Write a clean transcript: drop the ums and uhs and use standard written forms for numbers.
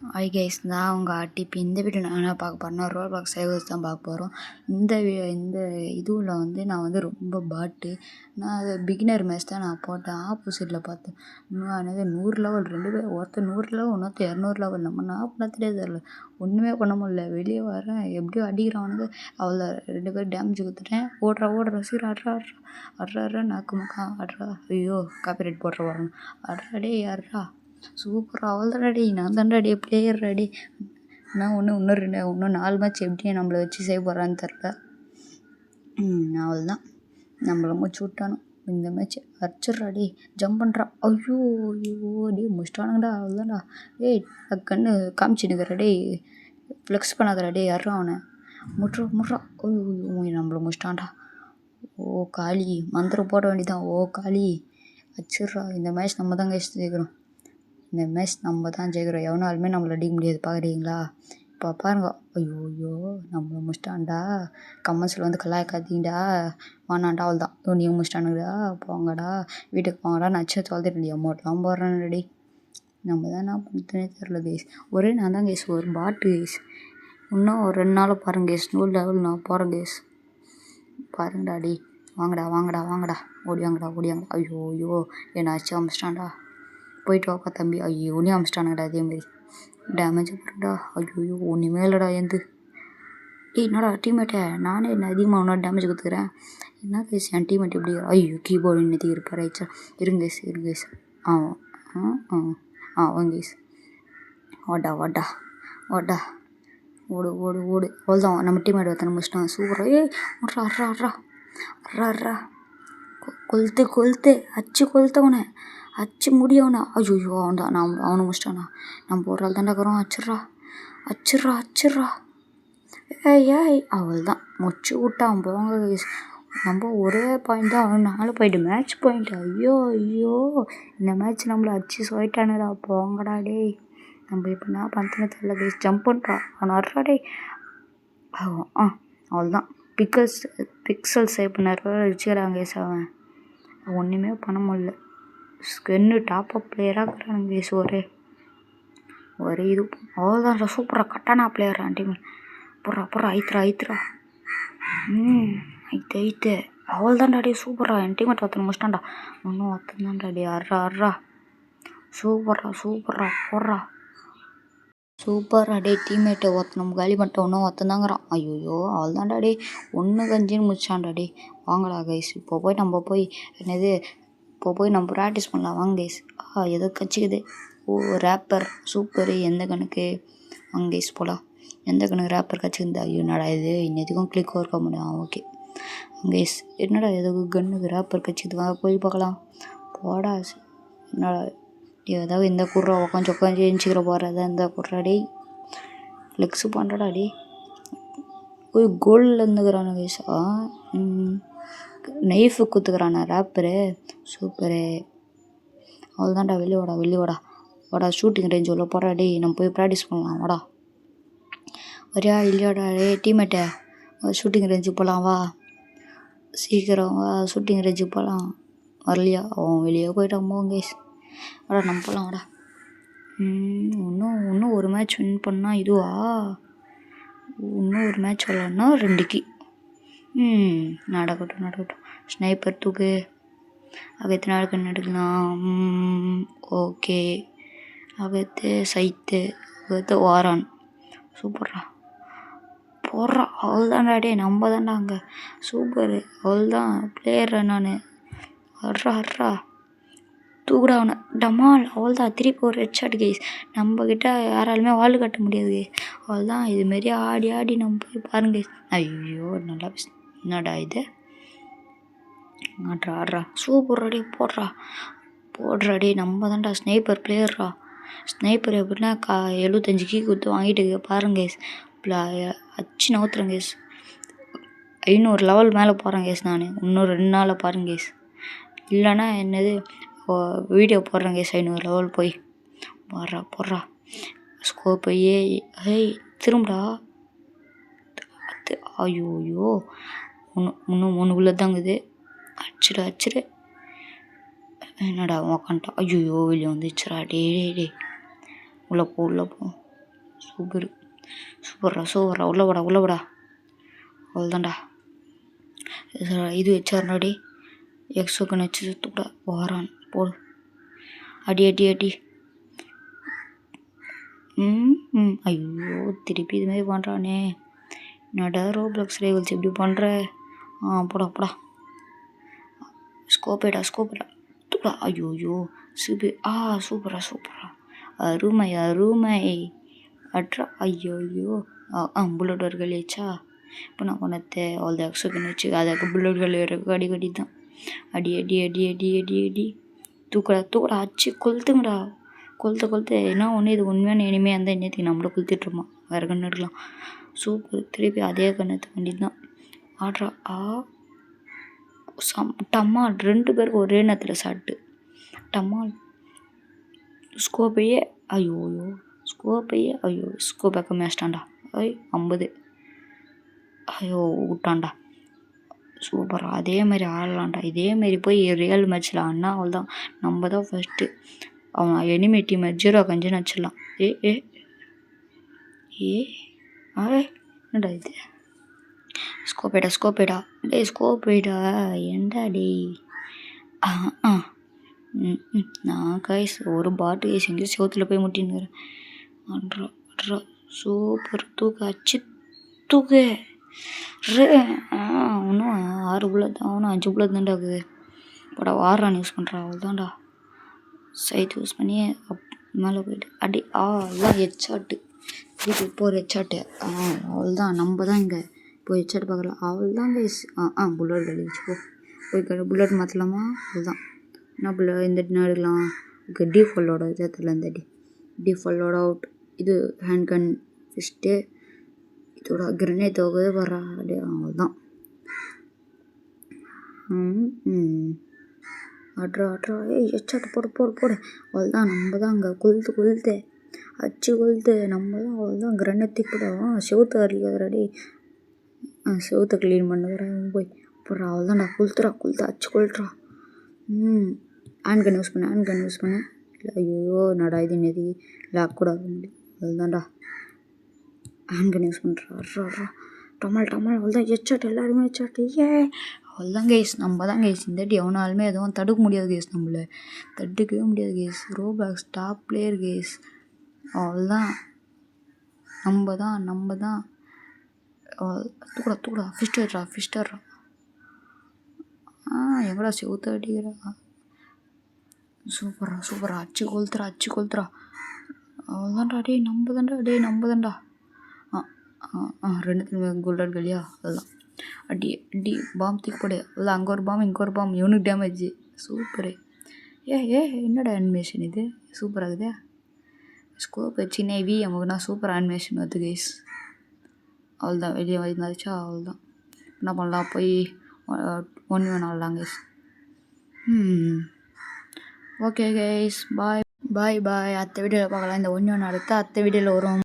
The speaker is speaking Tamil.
ஹாய் கைஸ், நான் உங்கள் ஆர்டிபி. இந்த வீடியோ நான் என்ன பார்க்க போகிறேன்னா ரோல் பாக்ஸ் சைவர்ஸ் தான் பார்க்க போகிறோம். இந்த இதுவில் வந்து நான் வந்து ரொம்ப பாட்டு. நான் அது பிகினர் மேட்ச் தான் நான் போட்டேன். ஆப்போசிட்டில் பார்த்தேன் இன்னும் 100 லெவல் 2 பேர், ஒருத்தர் 100 லெவல் இன்னொருத்தர் 200 லெவல். நம்ம நான் பண்ண தெரியாது, ஒன்றுமே பண்ண முடியல. வெளியே வரேன், எப்படியோ அடிக்கிறானுங்க. அவ்வளோ 2 பேர் டேமேஜ் கொடுத்துட்டேன். ஓடுற சீர் அட்றா நாக்கு முக்கா அட்றா. ஐயோ காப்பிரைட் போடுற வரணும். அட்றா டே யார்ரா சூப்பர். அவள் தான் ரெடி, நான் தான் ரெடி, பிளேயர் ரெடி. நான் இன்னும் 4 மேட்ச் எப்படி நம்மளை வச்சு செய்ய போகிறான்னு தெரில. அவள் தான் நம்மளை மூச்சு விட்டானோ. இந்த மேட்ச் அடிச்சிட்றாடி, ஜம்ப் பண்ணுறா. ஐயோ டே முடிச்சிட்டானுங்கடா. அவள் தான்டா. ஏய் கண்ணு காமிச்சுனுக்கிற டே, ஃப்ளெக்ஸ் பண்ணாதடா டே. யாரும் அவனை முட்றா. ஐயோ நம்மளை முடிச்சிட்டான்டா. ஓ காளி, மந்திரம் போட வேண்டியதான். ஓ காளி அடிச்சிட்றா. இந்த மேட்ச் நம்ம தான் ஜெயிக்கிறோம். எவனாலுமே நம்மளை அடிக்க முடியாது. பார்க்குறீங்களா? இப்போ பாருங்க. ஐயோ நம்மளை முடிச்சிட்டான்டா. கமெண்ட்ஸில் வந்து கலாய்க்காதீங்கடா. வானாண்டா. அவள் தான் நீங்கள் முடிச்சிட்டானுங்கடா. போங்கடா வீட்டுக்கு போங்கடா. நச்சு தொலைத்துட்டு அமௌண்ட்லாம் போடுறேன் ரெடி. நம்ம தான் என்ன பண்ணுறதுனே தெரில கேஸ். ஒரே நான் தான் கேஸ், ஒரு பாட்டு கேஸ். இன்னும் ஒரு 2 நாள் பாருங்க கேஸ். 100 லெவல் நான் போகிறேன் கேஸ். பாருங்கடா டி. வாங்கடா ஓடியாங்கடா. ஐயோ என்ன ஆச்சு அமிச்சிட்டான்டா. போயிட்டு வாப்பா தம்பி. ஐயோ ஒன்றே அமிச்சிட்டானுங்கடா. அதேமாரி டேமேஜ் பண்ணுறா. ஐயோ ஒன்றுமே இல்லைடா. என்னடா டீம்மேட்டை நானே என்ன அதிகமாக ஒன்றா டேமேஜ் கொடுத்துக்கிறேன். என்ன கேஸ் என் டீம்மேட் எப்படி? ஐயோ கீபோர்டு இன்னத்துக்கு இருப்பார். ஆயிடுச்சா இருங்க கேஸ். வாங்க கேஸ். வாடா ஓடு. அவ்வளோதான், நம்ம டீம்மேட் ஒருத்தனை முடிச்சிட்டான். சூப்பராக. அட்ரா கொளுத்து கொளுத்தவனை அச்சு முடியவனா. ஐயோ அவன் தான். அவனை முடிச்சிட்டானா. நம்ம ஒரு ஆள் தாண்டா இருக்கிறோம். அச்சிட்றா. ஏய் அவள் தான் முடிச்சு விட்டான். போங்க நம்ம ஒரே பாயிண்ட் தான், அவன் 4 பாயிண்ட் மேட்ச் பாயிண்ட். ஐயோ இந்த மேட்ச் நம்மளை அடிச்சு சொல்லிட்டானுடா. போங்கடா டே. நம்ம இப்போ என்ன பண்ணுறதுன்னு தெரியல கேஸ். ஜம்ப் பண்ணுறா. அவன் அட்றா டே. அவள் தான் பிக்சல் சேவ் பண்ணார் வச்சுக்கிறாங்க கேஸ். அவன் ஒன்றுமே பண்ண முடியல. ஸ்கென்னு டாப்அப் பிளேயராக இருக்கிறானுங்க கேஸ். ஒரே இது அவ்வளோதான். சூப்பராக கட்டானா பிளேயர் டீம். போடுறா ஐத்துறா. ஐத்து அவள் தான்டா டே. சூப்பராக என் டீமேட் ஒருத்தனை முடிச்சிட்டான்டா. இன்னும் ஒருத்தன் தான்டா டே. அட்றா சூப்பரா போடுறா. சூப்பராக டே. டீம்மேட்டை ஒருத்தனை காலி பண்ணிட்ட. இன்னும் ஒருத்தன் தாங்கிறான். ஐயோ அவள் தான்டா டே. 1-5 முடிச்சான்டா டே. வாங்கடா கைஸ். இப்போ போய் நம்ம ப்ராக்டிஸ் பண்ணலாம். வாங்க கைஸ். ஏதோ கச்சிக்குது. Rapper super. எந்த கணக்கு வாங்க கைஸ் போகலாம். எந்த கணக்கு ரேப்பர் கச்சிக்குது. ஐயோ என்னடா இது, இன்னத்துக்கும் கிளிக் ஒர்க் முடியும். Okay guys. என்னடா ஏதோ கண்ணுக்கு ரேப்பர் கச்சிக்குது. வாங்க போய் பார்க்கலாம். போடா. என்னடா ஏதாவது இந்த குர்ரா உட்காந்து எழுச்சிக்கிற போகிறதா இந்த குர்ராடி ஃப்ளெக்ஸு பண்ணுறடா டி. கோல்டில் இருந்துக்கிறானு கைஸ். நைஃபு குத்துக்கிறானா ரேப்பரு. சூப்பரு. அவள் தான்டா. வெளியே வாடா. ஷூட்டிங் ரேஞ்ச் உள்ள போடா டே. நம்ம போய் ப்ராக்டிஸ் பண்ணலாம். வாடா. வரியா இல்லையாடா டே டீம்மேட்டை. ஷூட்டிங் ரேஞ்சு போகலாம். வா சீக்கிரம் வா. ஷூட்டிங் ரேஞ்சு போகலாம். வரலையா? அவன் வெளியே போயிட்டான். போங்க கேஸ். வாடா நம்ம போகலாம். வாடா. இன்னும் ஒரு மேட்ச் வின் பண்ணால் இதுவா? இன்னும் ஒரு மேட்ச் விளாட்னா 2 நடக்கட்டும். ஸ்னைப்பர் தூக்கு. அகத்து நாளுக்கு எடுக்கலாம். ஓகே. அகத்து சைத்து. அகத்து வாரான். சூப்பர்ரா. போடுறா. அவள் தான்டா டே. நம்ம தான்டா அங்கே. சூப்பரு. அவள் தான் பிளேயர். நான் அட்ரா தூக்குடா அவனை. டமால். அவள் தான். திருப்பி ஒரு ஹெட்ஷாட் கேஸ். நம்மக்கிட்ட யாராலுமே வாழ் கட்ட முடியாது கேஸ். அவள் தான். இதுமாரி ஆடி நம்ம போய் பாருங்க. ஐயோ நல்லா என்னடா இது. ஆட்ரா சூப்பர் ரெடி. போடுறா டே. நம்ம தான்டா ஸ்னைப்பர் பிளேயர்ரா. ஸ்னைப்பர் எப்படின்னா 75 கீ கொடுத்து வாங்கிட்டு பாருங்க கேஸ். அச்சு நவுத்துறேன் கேஸ். 500 லெவல் மேலே போகிறேன் கேஸ். நான் இன்னும் 2 நாளில் பாருங்க கேஸ். இல்லைன்னா என்னது வீடியோ போடுறேன் கேஸ். 500 லெவல் போய் போடுறா. ஸ்கோப்பு ஹேய் திரும்படா. ஐயோ இன்னும் 3 உள்ளே தாங்குது. அச்சிடு. என்னடா உக்கான்ட்டான். ஐயோ வெளியே வந்துச்சுடா. டே உள்ள போ. சூப்பர்ரா உள்ள வாடா அவ்வளோதான்டா. இது வச்சாருனாடி எக்ஸோக்கு வச்சு சுத்தக்கூட வாரான் போடு. அடி. ஐயோ திருப்பி இதுமாதிரி பண்ணுறானே. என்னடா ரோப்ளாக்ஸ் ரைவல்ஸ் இப்படி பண்ணுற? போடா. ஸ்கோப்பேடா தூடா. ஐயோ சிபி சூப்பரா அருமை அட்ரா. ஐயோ புல்லட் ஒரு கழிச்சா இப்போ நான் கொண்டத்தை அவள் எக்ஸோக்குன்னு வச்சு அதுக்கு புல்லட் கழிவுறக்கு அடி தான். அடி தூக்கடா அச்சு கொளுத்துங்கடா. கொளுத்த என்ன ஒன்று இது உண்மையான இனிமையாக இருந்தால் இன்னத்துக்கு நம்மளை கொளுத்திட்டுருமா வேறு கண்ணு எடுக்கலாம். சூப்பர். திருப்பி அதே கண்ணத்தை வேண்டியது தான். ஆட்ரா டம்மால் 2 பேருக்கு ஒரே நேரத்தில் சாப்பிட்டு டம்மால் ஸ்கோப்பையே ஸ்கோப்பை கம்மியாச்சிட்டான்டா. 50 விட்டான்டா. சூப்பராக அதே மாதிரி ஆடலான்டா. இதேமாரி போய் ரியல் மேட்ச்சில் ஆடினா அவள் தான் நம்ம தான் ஃபஸ்ட்டு. அவன் எனிமி டீம் 0-5 வச்சிடலாம். என்னடா இது? ஸ்கோப்பேடா ஏண்டா டேய். நான் கைஸ் ஒரு பாட்டு கைஸ் எங்கேயும் செவத்தில் போய் முட்டின்னுக்கிறேன். அட்ரா சூப்பர். அச்சு தூக்கு. இன்னும் 6 புல்லட் தான், இன்னும் 5 புல்லட் தான்டா இருக்குது. போடா வாரான் யூஸ் பண்ணுறான். அவ்வளோதான்டா. சைட் யூஸ் பண்ணி மேலே போயிட்டு எல்லாம் ஹெட்ஷாட்டு. இப்போ ஒரு ஹெட்ஷாட்டு. அவ்வளோதான். நம்ம தான் இங்கே இப்போ ஹெட்ஷாட் பார்க்கலாம். அவ்வளோதான் கைஸ். புல்லட் கழிச்சு போய் புல்லட் மாற்றலாமா? அவ்வளோதான். என்ன புல்லட் இந்த என்ன எடுக்கலாம்? டிஃபால்ட்டோட இதில் இந்த டிஃபால்ட்டோட அவுட். இது ஹேண்ட் கன் ஃபிஸ்ட்டு. இதோட கிரனேட் தோகவே வர்றா. அவ்வளோதான். அட்ரா ஹெட்ஷாட் போடு. அவ்வளோதான். நம்ம தான் அங்கே கொளுத்து அச்சு கொளுத்து. நம்ம தான் அவ்வளோதான். கிரனேட் போடுவோம். செவுத்த அடிக்கிறாடி. செவுத்தை க்ளீன் பண்ணுறேன் போய் போடுறா. அவ்வளோதான்டா. கொளுத்துறா அச்சு கொளுத்துறா. ஹேண்ட் கன் யூஸ் பண்ணேன். இல்லை ஐயோ நடா இது நெதி லாக் கூட ஆக முடியும். அதுதான்டா ஹேண்ட் கன் யூஸ் பண்ணுறா. டமால் அவ்வளோதான். ஹெட்ஷாட் எல்லாருமே ஹெட்ஷாட். அவ்வளோதான் கைஸ். நம்ம தான் கைஸ் இந்த வாட்டி எவனாலுமே எதுவும் தடுக்க முடியாது கைஸ். நம்மளை தடுக்கவே முடியாது guys. Roblox top player guys. அவ்வளோதான். நம்ம தான் தூக்குடா. ஃபிஸ்டர்ரா. எங்கடா செவுத்த அடிக்கிறா. சூப்பரா அச்சு கொளுத்துறா. அவ்வளோதான்டா. நம்ம தான்டா. 2 கோல்டன் கலியா. அதுதான். அடி பாம் தூக்கி போடு. அவ்வளோ அங்கே ஒரு பாம் இங்கே ஒரு பாம். இவனுக்கு டேமேஜ். சூப்பரு. என்னடா அனிமேஷன் இது சூப்பராக இருக்குதே. ஸ்கோப் வச்சு நேவி நமக்குன்னா சூப்பர் அனிமேஷன் வருது கைஸ். அவ்வளோதான். வெளியே வந்துச்சா அவ்வளோதான். என்ன பண்ணலாம்? போய் 1v1 ஆடலாம் கைஸ். Okay guys bye. அடுத்த வீடியோவில் பார்க்கலாம். இந்த 1v1 அடுத்த வீடியோவில் வரும்.